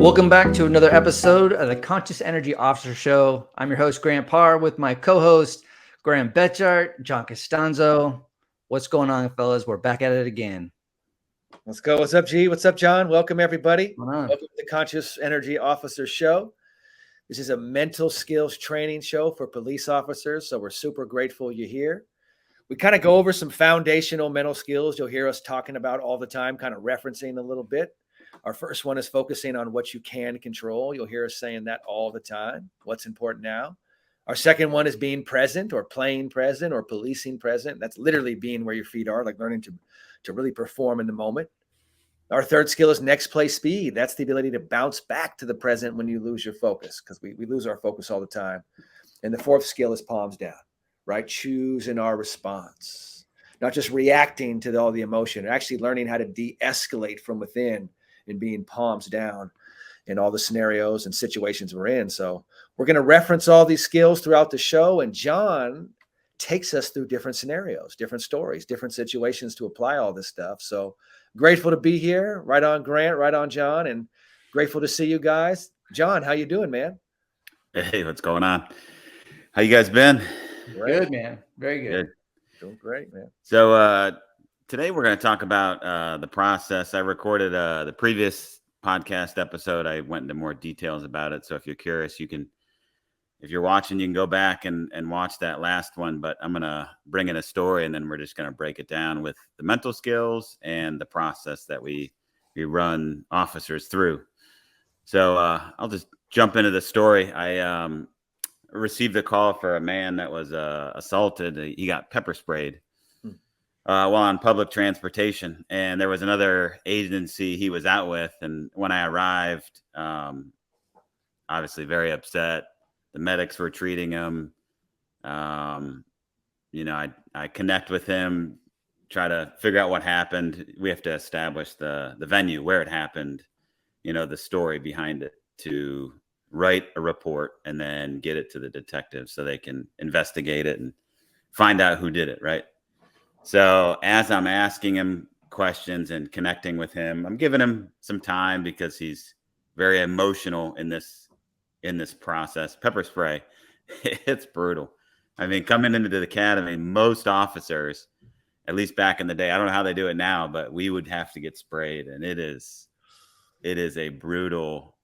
Welcome back to another episode of the Conscious Energy Officer Show. I'm your host, Grant Parr, with my co-host, Graham Betchart, John Costanzo. What's going on, fellas? We're back at it again. Let's go. What's up, G? What's up, John? Welcome, everybody. What's going on? Welcome to the Conscious Energy Officer Show. This is a mental skills training show for police officers, so we're super grateful you're here. We kind of go over some foundational mental skills you'll hear us talking about all the time, kind of referencing a little bit. Our first one is focusing on what you can control. You'll hear us saying that all the time. What's important now? Our second one is being present or playing present or policing present. That's literally being where your feet are, like learning to really perform in the moment. Our third skill is next play speed. That's the ability to bounce back to the present when you lose your focus, because we lose our focus all the time. And the fourth skill is palms down, right? Choosing our response, not just reacting to all the emotion, actually learning how to de-escalate from within and being palms down in all the scenarios and situations we're in. So we're going to reference all these skills throughout the show. And John takes us through different scenarios, different stories, different situations to apply all this stuff. So grateful to be here. Right on, Grant, right on, John, and grateful to see you guys. John, how you doing, man? Hey, what's going on? How you guys been? Great. Good, man. Very good. Doing great, man. So today we're going to talk about the process. I recorded the previous podcast episode. I went into more details about it. So if you're curious, you can, if you're watching, you can go back and watch that last one. But I'm going to bring in a story, and then we're just going to break it down with the mental skills and the process that we run officers through. So I'll just jump into the story. I received a call for a man that was assaulted. He got pepper sprayed while on public transportation, and there was another agency he was out with. And when I arrived, obviously very upset. The medics were treating him. You know, I connect with him, try to figure out what happened. We have to establish the venue where it happened, you know, the story behind it, to write a report and then get it to the detectives so they can investigate it and find out who did it, right? So as I'm asking him questions and connecting with him, I'm giving him some time because he's very emotional in this process. Pepper spray, it's brutal. I mean, coming into the academy, most officers, at least back in the day, I don't know how they do it now, but we would have to get sprayed, and it is a brutal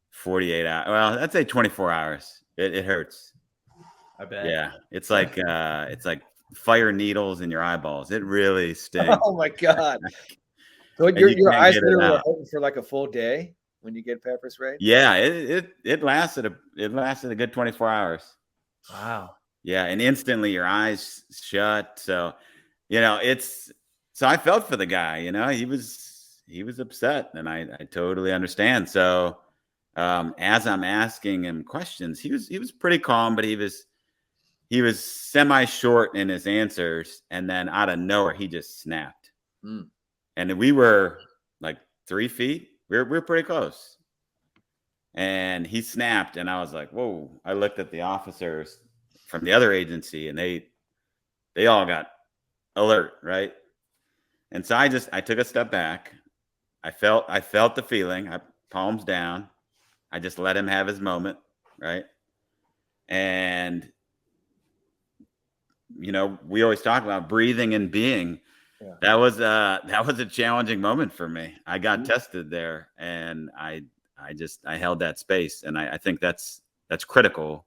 48 hours. Well, I'd say 24 hours. It hurts. I bet. Yeah. It's like fire needles in your eyeballs. It really stings. Oh my God. So your eyes literally are open for like a full day when you get pepper sprayed? Yeah, it lasted a good 24 hours. Wow. Yeah, and instantly your eyes shut. So, you know, so I felt for the guy, you know, he was upset, and I totally understand. So as I'm asking him questions, he was pretty calm, but he was semi short in his answers, and then out of nowhere he just snapped. And we were like 3 feet. We were pretty close, and he snapped, and I was like, whoa. I looked at the officers from the other agency, and they all got alert, right? And so I took a step back. I felt the feeling. I palms down. I just let him have his moment, right? And, you know, we always talk about breathing and being. Yeah. That was a challenging moment for me. I got tested there, and I held that space. And I think that's critical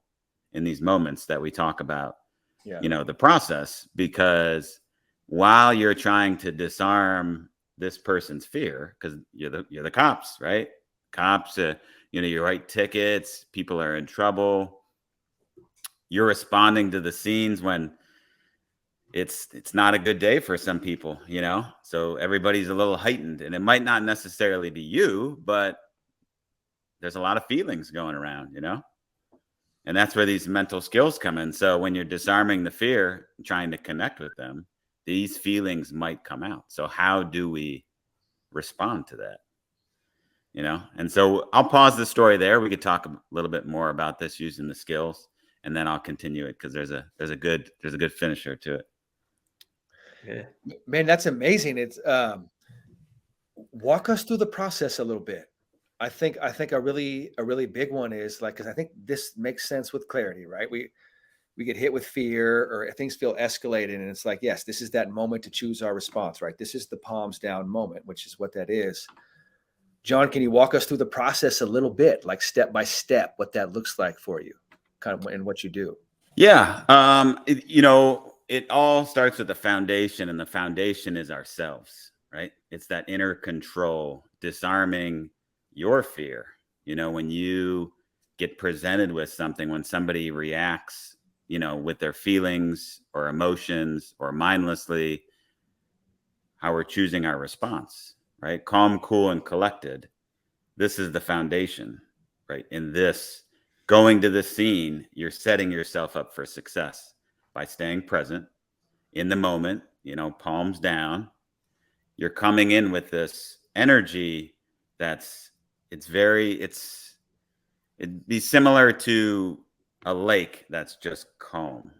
in these moments that we talk about, you know, the process, because while you're trying to disarm this person's fear, because you're the cops, right? Cops, you know, you write tickets, people are in trouble. You're responding to the scenes when it's not a good day for some people, you know? So everybody's a little heightened, and it might not necessarily be you, but there's a lot of feelings going around, you know? And that's where these mental skills come in. So when you're disarming the fear, trying to connect with them, these feelings might come out. So how do we respond to that? You know? And so I'll pause the story there. We could talk a little bit more about this using the skills, and then I'll continue it because there's a good finisher to it. Yeah. Man, that's amazing. It's walk us through the process a little bit. I think a really big one is like, because I think this makes sense with clarity, right? We get hit with fear or things feel escalated, and it's like, yes, this is that moment to choose our response, right? This is the palms down moment, which is what that is. John, can you walk us through the process a little bit, like step by step, what that looks like for you, kind of, and what you do? Yeah. It all starts with the foundation, and the foundation is ourselves, right? It's that inner control, disarming your fear. When you get presented with something, when somebody reacts, with their feelings or emotions or mindlessly, how we're choosing our response, right? Calm, cool, and collected. This is the foundation, right? In this, going to the scene, you're setting yourself up for success by staying present in the moment, palms down. You're coming in with this energy it'd be similar to a lake that's just calm.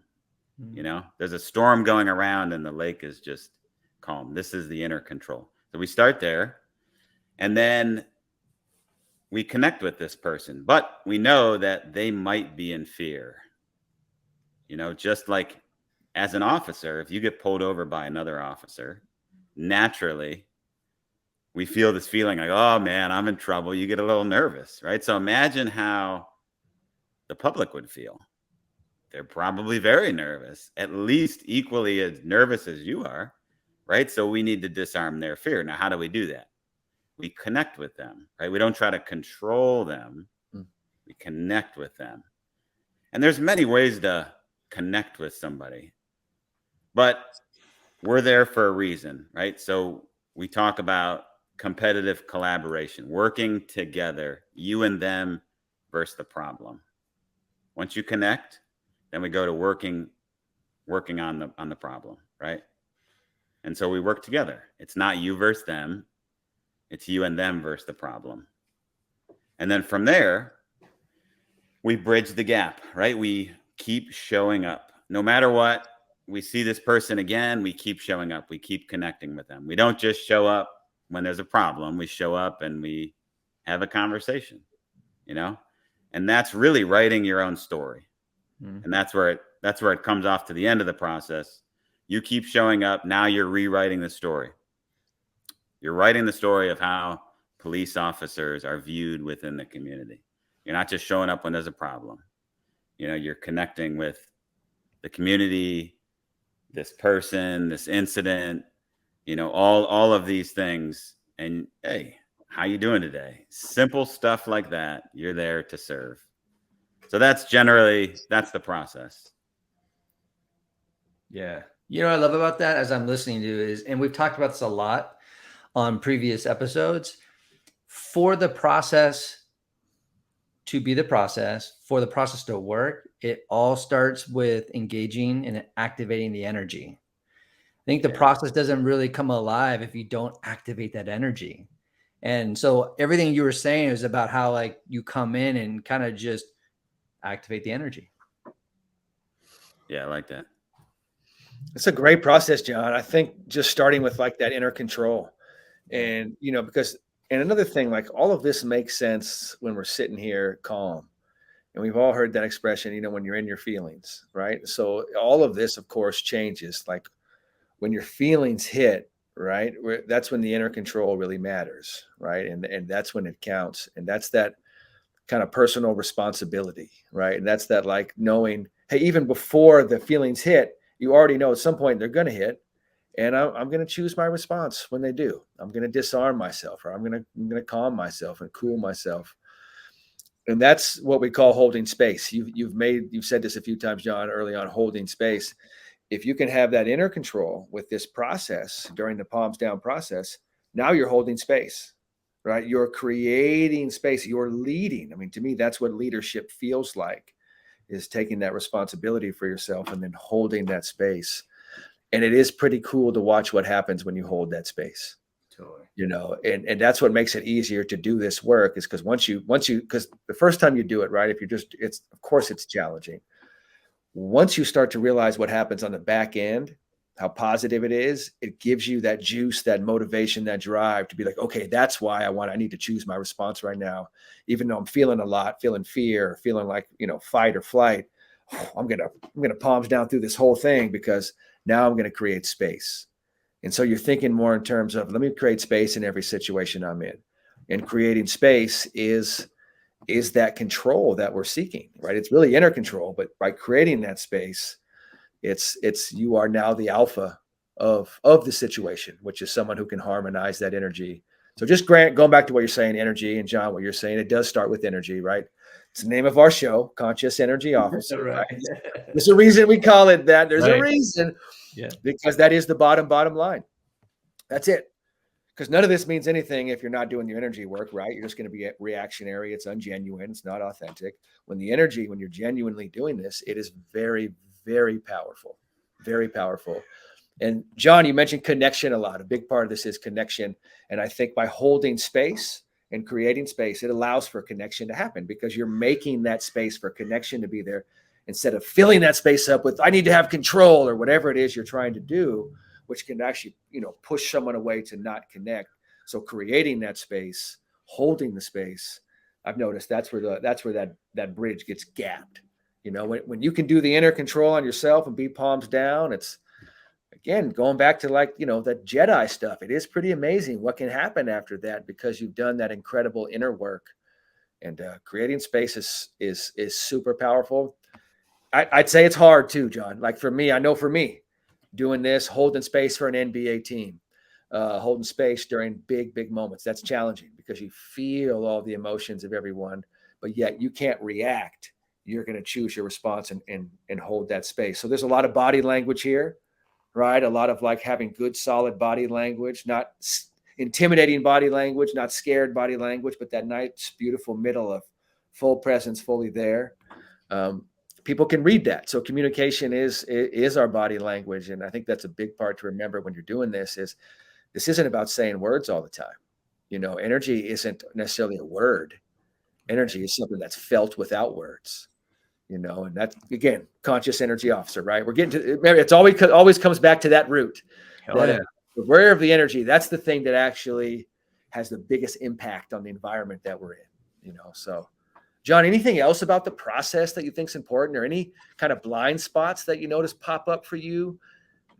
There's a storm going around and the lake is just calm. This is the inner control. So we start there, and then we connect with this person, but we know that they might be in fear. Just like as an officer, if you get pulled over by another officer, naturally we feel this feeling like, oh man, I'm in trouble. You get a little nervous, right? So imagine how the public would feel. They're probably very nervous, at least equally as nervous as you are, right? So we need to disarm their fear. Now, how do we do that? We connect with them, right? We don't try to control them. We connect with them. And there's many ways to connect with somebody, but we're there for a reason, right? So we talk about competitive collaboration, working together, you and them versus the problem. Once you connect, then we go to working on the problem, right? And so we work together. It's not you versus them. It's you and them versus the problem. And then from there, we bridge the gap, right? We keep showing up. No matter what, we see this person again, we keep showing up. We keep connecting with them. We don't just show up when there's a problem. We show up and we have a conversation, and that's really writing your own story. And that's where it comes off to the end of the process. You keep showing up. Now you're rewriting the story. You're writing the story of how police officers are viewed within the community. You're not just showing up when there's a problem. You're connecting with the community, this person, this incident, all of these things. And hey, how you doing today? Simple stuff like that. You're there to serve. So that's the process. Yeah. What I love about that as I'm listening to is, and we've talked about this a lot on previous episodes, for the process to be the process, for the process to work, it all starts with engaging and activating the energy. I think the process doesn't really come alive if you don't activate that energy. And so everything you were saying is about how like you come in and kind of just activate the energy. Yeah, I like that. It's a great process, John. I think just starting with like that inner control, and and another thing, like all of this makes sense when we're sitting here calm. And we've all heard that expression, when you're in your feelings, right? So all of this, of course, changes. Like when your feelings hit, right? That's when the inner control really matters, right? And that's when it counts. And that's that kind of personal responsibility, right? And that's that like knowing, hey, even before the feelings hit, you already know at some point they're going to hit, and I'm going to choose my response when they do. I'm going to disarm myself, or I'm going to calm myself and cool myself. And that's what we call holding space. You've said this a few times, John, early on, holding space. If you can have that inner control with this process during the palms down process, now you're holding space, right? You're creating space. You're leading. I mean, to me, that's what leadership feels like, is taking that responsibility for yourself and then holding that space. And it is pretty cool to watch what happens when you hold that space. Totally. And that's what makes it easier to do this work, is because once you, because the first time you do it, right, of course it's challenging. Once you start to realize what happens on the back end, how positive it is, it gives you that juice, that motivation, that drive to be like, okay, that's why I need to choose my response right now. Even though I'm feeling a lot, feeling fear, feeling like, fight or flight, I'm going to palms down through this whole thing because now I'm going to create space. And so you're thinking more in terms of, let me create space in every situation I'm in. And creating space is that control that we're seeking, right? It's really inner control, but by creating that space, it's you are now the alpha of the situation, which is someone who can harmonize that energy. So just going back to what you're saying, energy, and John, what you're saying, it does start with energy, right? It's the name of our show, Conscious Energy Officer. Right. There's a reason we call it that. There's Right. a reason, Yeah. because that is the bottom line. That's it. Because none of this means anything if you're not doing your energy work, right? You're just going to be reactionary. It's ungenuine. It's not authentic. When you're genuinely doing this, it is very, very powerful, very powerful. And John, you mentioned connection a lot. A big part of this is connection. And I think by holding space and creating space, it allows for connection to happen because you're making that space for connection to be there instead of filling that space up with, I need to have control or whatever it is you're trying to do, which can actually, push someone away to not connect. So creating that space, holding the space, I've noticed that's where that bridge gets gapped. When you can do the inner control on yourself and be palms down, it's, again, going back to that Jedi stuff. It is pretty amazing what can happen after that because you've done that incredible inner work. And creating space is super powerful. I'd say it's hard too, John. Like for me, I know for me, doing this, holding space for an NBA team, holding space during big moments, that's challenging because you feel all the emotions of everyone, but yet you can't react. You're going to choose your response and hold that space. So there's a lot of body language here, right? A lot of like having good, solid body language, not intimidating body language, not scared body language, but that nice, beautiful middle of full presence, fully there. People can read that. So communication is our body language. And I think that's a big part to remember when you're doing this isn't about saying words all the time. Energy isn't necessarily a word. Energy is something that's felt without words, and that's, again, conscious energy officer, right? We're getting to, it's always comes back to that root. The rare of the energy, that's the thing that actually has the biggest impact on the environment that we're in, so John, anything else about the process that you think is important or any kind of blind spots that you notice pop up for you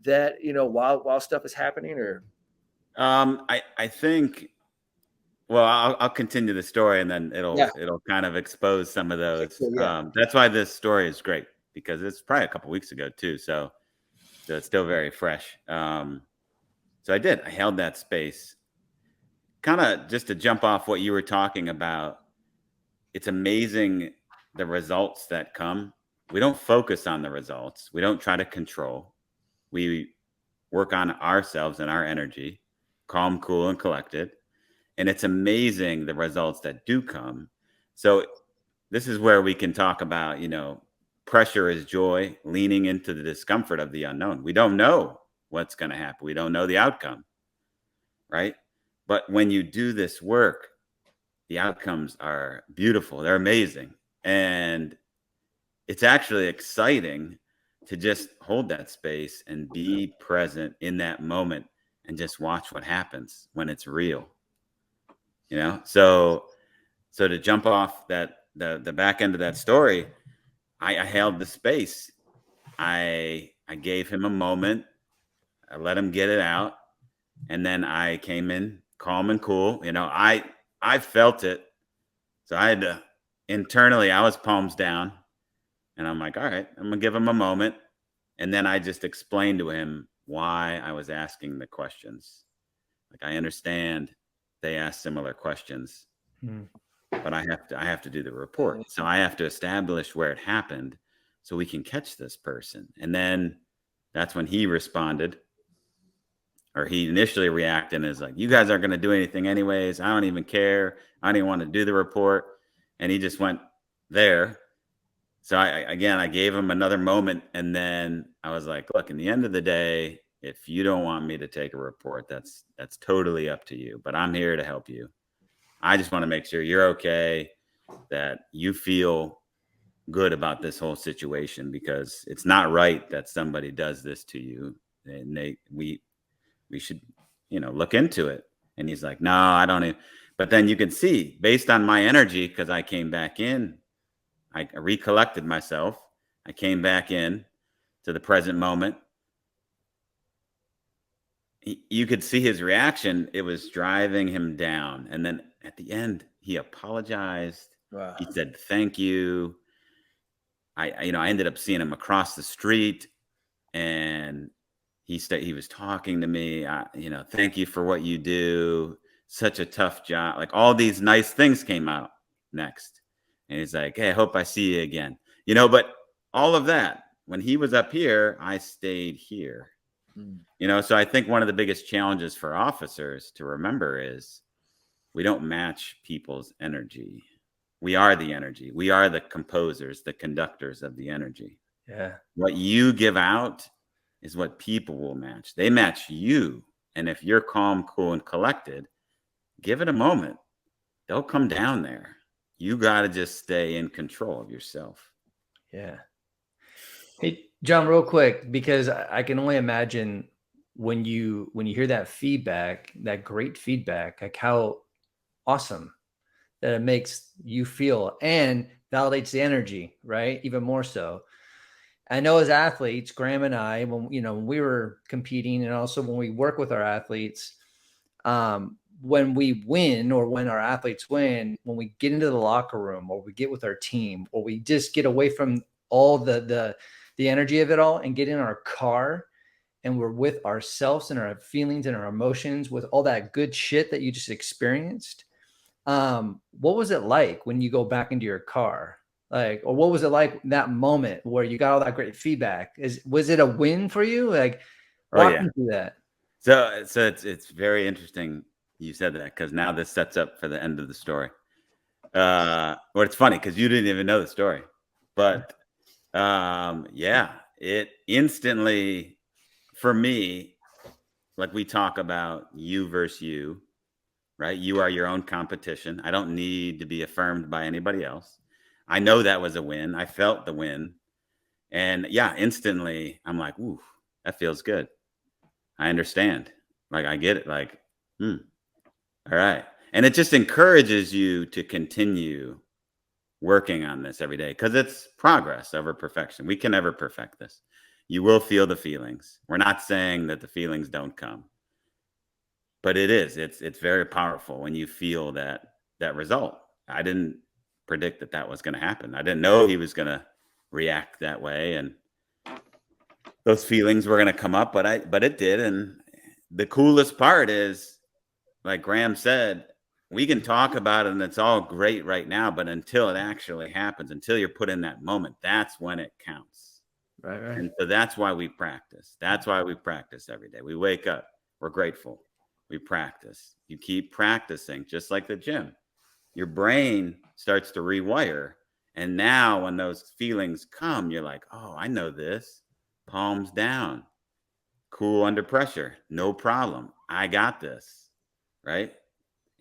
that, while stuff is happening or? I think, well, I'll continue the story and then it'll kind of expose some of those. That's why this story is great because it's probably a couple weeks ago too. So it's still very fresh. So I held that space kind of just to jump off what you were talking about. It's amazing the results that come. We don't focus on the results. We don't try to control. We work on ourselves and our energy, calm, cool, and collected. And it's amazing the results that do come. So this is where we can talk about, pressure is joy, leaning into the discomfort of the unknown. We don't know what's going to happen. We don't know the outcome, right? But when you do this work, the outcomes are beautiful. They're amazing. And it's actually exciting to just hold that space and be present in that moment and just watch what happens when it's real. So to jump off the back end of that story, I held the space. I gave him a moment. I let him get it out. And then I came in calm and cool. I felt it. So I had to, internally, I was palms down and I'm like, all right, I'm going to give him a moment. And then I just explained to him why I was asking the questions. Like, I understand they ask similar questions, but I have to do the report. So I have to establish where it happened so we can catch this person. And then that's when he responded, or he initially reacted and is like, you guys aren't going to do anything anyways. I don't even care. I don't even want to do the report. And he just went there. So I gave him another moment. And then I was like, look, in the end of the day, if you don't want me to take a report, that's totally up to you, but I'm here to help you. I just want to make sure you're okay, that you feel good about this whole situation, because it's not right that somebody does this to you. and we should, look into it. And he's like, no, I don't even. But then you can see, based on my energy, because I came back in, I recollected myself. I came back in to the present moment. You could see his reaction. It was driving him down. And then at the end, he apologized. Wow. He said, thank you. I ended up seeing him across the street, and he was talking to me, thank you for what you do. Such a tough job. Like, all these nice things came out next. And he's like, hey, I hope I see you again. But all of that, when he was up here, I stayed here. So I think one of the biggest challenges for officers to remember is we don't match people's energy. We are the energy. We are the composers, the conductors of the energy. Yeah. What you give out is what people will match. They match you. And if you're calm, cool, and collected, give it a moment. They'll come down there. You got to just stay in control of yourself. Yeah. Hey, John, real quick, because I can only imagine when you hear that feedback, that great feedback, like how awesome that it makes you feel and validates the energy, right? Even more so. I know as athletes, Graham and I, when we were competing, and also when we work with our athletes, when we win, or when our athletes win, when we get into the locker room, or we get with our team, or we just get away from all the energy of it all and get in our car, and we're with ourselves and our feelings and our emotions, with all that good shit that you just experienced. What was it like when you go back into your car? Like, or what was it like that moment where you got all that great feedback? Was it a win for you? Like, walk me through that. So it's very interesting you said that, because now this sets up for the end of the story. Well, it's funny because you didn't even know the story, but it instantly, for me, like, we talk about you versus you, right? You are your own competition. I don't need to be affirmed by anybody else. I know that was a win. I felt the win. And instantly I'm like, ooh, that feels good. I understand. Like, I get it. Like, all right. And it just encourages you to continue working on this every day, because it's progress over perfection. We can never perfect this. You will feel the feelings. We're not saying that the feelings don't come, but it's very powerful when you feel that result. I didn't predict that was going to happen. I didn't know he was going to react that way, and those feelings were going to come up, but it did. And the coolest part is, like Graham said, we can talk about it and it's all great right now, but until it actually happens, until you're put in that moment, that's when it counts. Right. And so that's why we practice. That's why we practice every day. We wake up, we're grateful. We practice. You keep practicing, just like the gym. Your brain starts to rewire. And now when those feelings come, you're like, oh, I know this. Palms down, cool under pressure, no problem. I got this, right?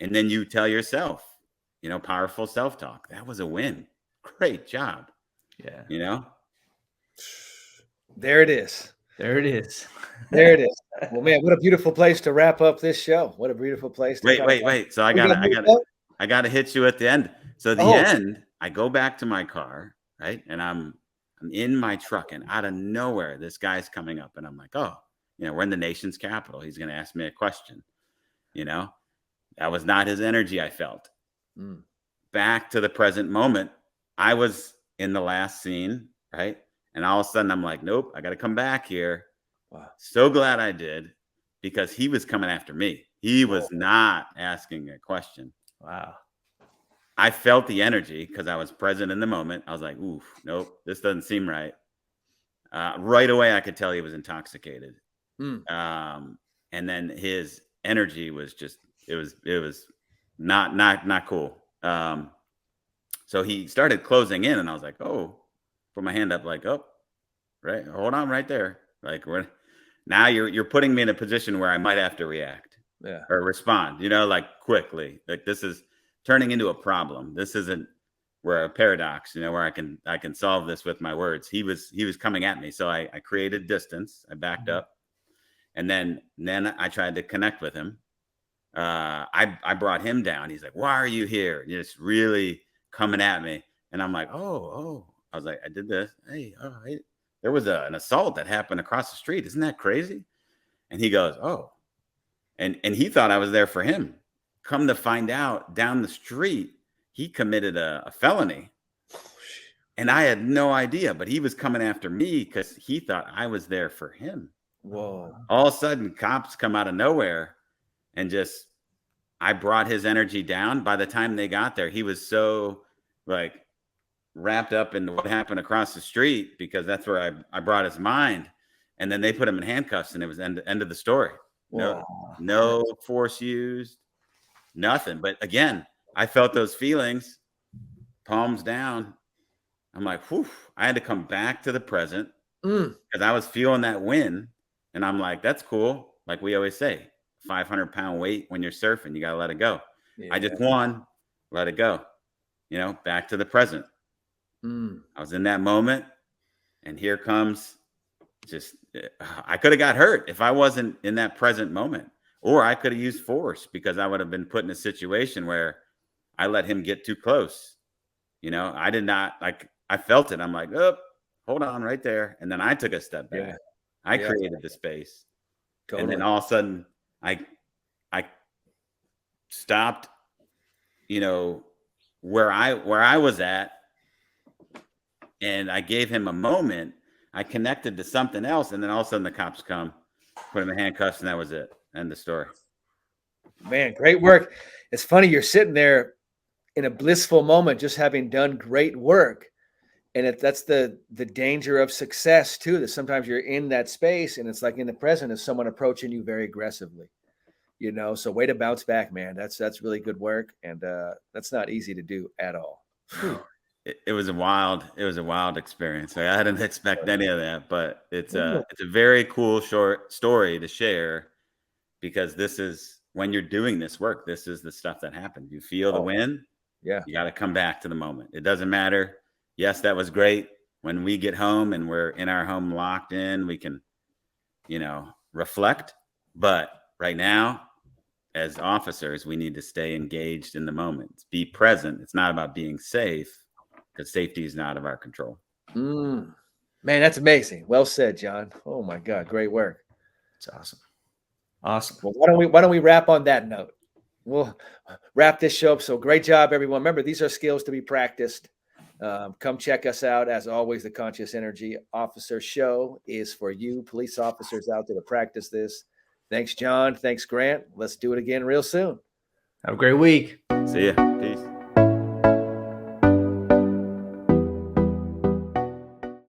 And then you tell yourself, powerful self-talk. That was a win. Great job. Yeah. There it is. There it is. There it is. Well, man, what a beautiful place to wrap up this show. What a beautiful place to wait. So I gotta hit you at the end. So the end, I go back to my car, right? And I'm in my truck, and out of nowhere, this guy's coming up, and I'm like, oh, we're in the nation's capital. He's gonna ask me a question. That was not his energy I felt. Back to the present moment. I was in the last scene, right? And all of a sudden I'm like, nope, I got to come back here. Wow. So glad I did, because he was coming after me. He was not asking a question. Wow. I felt the energy because I was present in the moment. I was like, oof, nope, this doesn't seem right. Right away, I could tell he was intoxicated. And then his energy was just, it was not cool. So he started closing in, and I was like, oh, put my hand up, like, oh, right, hold on right there. Like, now you're putting me in a position where I might have to react or respond, like, quickly. Like, this is turning into a problem. This isn't where a paradox, where I can solve this with my words. He was coming at me. So I created distance. I backed up. And then I tried to connect with him. I brought him down. He's like, why are you here? And just really coming at me. And I'm like, oh. I was like, I did this. Hey, there was an assault that happened across the street. Isn't that crazy? And he goes, oh. And he thought I was there for him. Come to find out, down the street, he committed a felony. And I had no idea, but he was coming after me because he thought I was there for him. Whoa. All of a sudden, cops come out of nowhere and just, I brought his energy down. By the time they got there, he was so like wrapped up in what happened across the street, because that's where I brought his mind. And then they put him in handcuffs, and it was end of the story. No force used, nothing. But again, I felt those feelings, palms down. I'm like, whew, I had to come back to the present because I was feeling that win. And I'm like, that's cool. Like we always say, 500-pound weight when you're surfing, you got to let it go. Yeah. I just won, let it go, back to the present. I was in that moment, and here comes I could have got hurt if I wasn't in that present moment, or I could have used force because I would have been put in a situation where I let him get too close. I did not, like, I felt it. I'm like, oh, hold on right there. And then I took a step back. I created the space. Totally. And then all of a sudden I stopped, where I was at, and I gave him a moment. I connected to something else, and then all of a sudden the cops come, put him in handcuffs, and that was it. End of story. Man, great work. It's funny, you're sitting there in a blissful moment, just having done great work. And that's the danger of success too, that sometimes you're in that space and it's like in the present is someone approaching you very aggressively, so way to bounce back, man. That's really good work. And that's not easy to do at all. It was a wild experience. I didn't expect any of that, but it's a very cool short story to share, because this is when you're doing this work, this is the stuff that happens. You feel the win. Yeah. You got to come back to the moment. It doesn't matter. Yes, that was great. When we get home and we're in our home locked in, we can, reflect. But right now, as officers, we need to stay engaged in the moment. Be present. It's not about being safe, because safety is not out of our control. Man, that's amazing. Well said, John. Oh my God, great work. It's awesome. Awesome. Well, why don't we wrap on that note? We'll wrap this show up. So great job, everyone. Remember, these are skills to be practiced. Come check us out. As always, the Conscious Energy Officer Show is for you police officers out there to practice this. Thanks, John. Thanks, Grant. Let's do it again real soon. Have a great week. See ya.